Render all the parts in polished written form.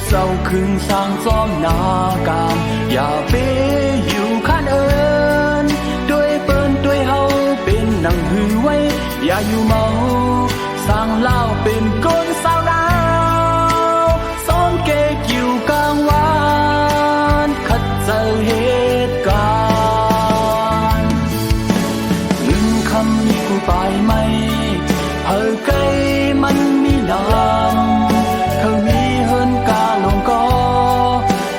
เศร้าคืนสร้างซ้อมนาการอย่าไปอยู่ข้านเอินด้วยเปิ้นด้วยเฮาเป็นหนังหือไว้อย่าอยู่เมาสร้างเล่าเป็นก้นสาวดาวซ้อมเกกอยู่กลางวานขัดเจอเหตุการณ์เงินคำนี้กูไปไหมเฮอไกลมันมีน้ำเขามีเฮินกาลงก็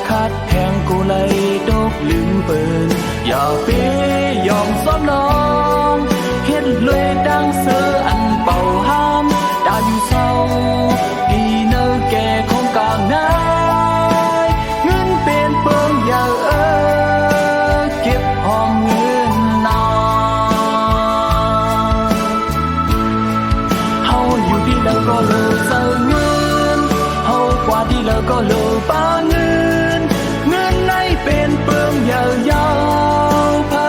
คัดแหงกูเลยตกลืมเปินอย่าไปยอมซ้อมน้องเฮ็ดเลยดังเสืออันเป่าห้ามดาอยู่เศร้าดีเนอแก่ของกลางนายเงินเป็นเปิงอย่าเก็บห้องเงินนาเฮาอยู่ที่แล้วก็เลยเศร้าเงินเฮากว่าที่แล้วก็เลยป้าเงินเงินในเป็นเปิงอย่ายาวเพอ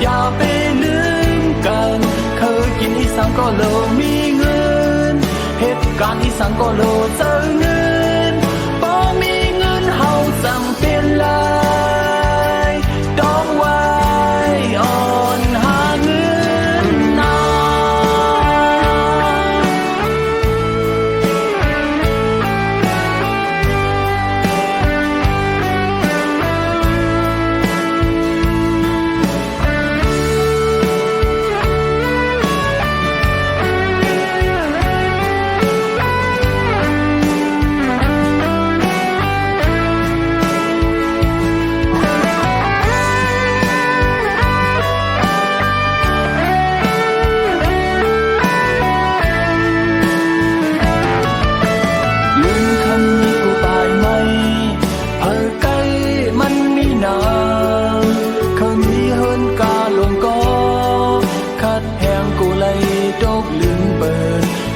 อย่าไปลืมกันเคยกินอีสังก็เลยมีเงินเหตุการณ์อีสังก็เลยเศร้าเงินบ่มีเงินเฮาสั่งเป็นเลยต้องไว้อ่อนหาเงินนา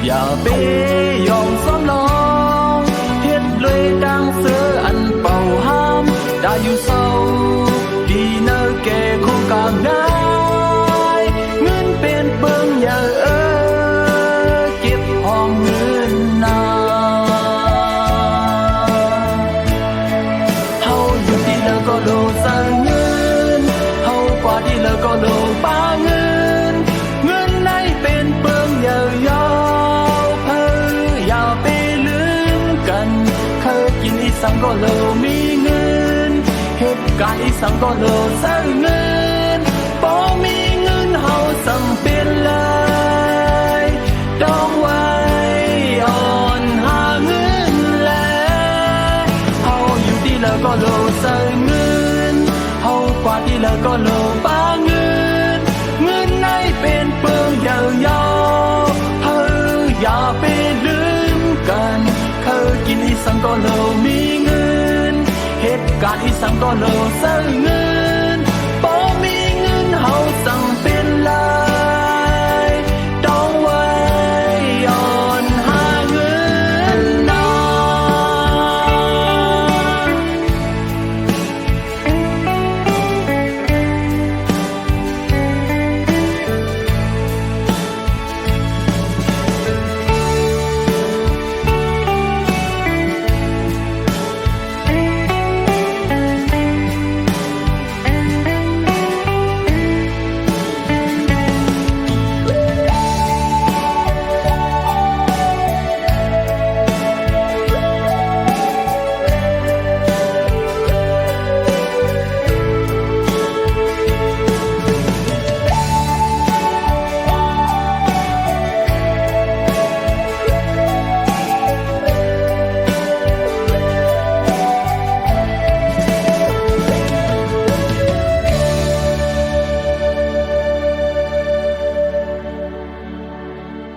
อย่าไปยอมซ้อมน้องเฮ็ดเลยดังเสืออันเป่าห้ามได้อยู่เศร้าดีเนอแก่คงกลางได้เงินเป็นเบิ่งอย่าเก็บห้องเงินนาเฮาอยู่ที่แล้วก็โลสร้างเงินเฮากว่าที่แล้วก็โลป้าเงินเงินในเป็นเบิ่งอย่ายอสังก็โลมีเงินเหตุการณ์อีสังก็โลเศร้าเงินบ่มีเงินเฮาสั่งเป็นเลยต้องไว้อ่อนหาเงินแลเฮาอยู่ที่แล้วก็โลเศร้าเงินเฮากว่าที่แล้วก็โลป้าเงินเงินในเป็นเปิงยาวๆเฮาอย่าไปลืมกันเคยกินอีสังก็โลมีเงินเหตุการณ์อีสังก็โลเศร้าเงิน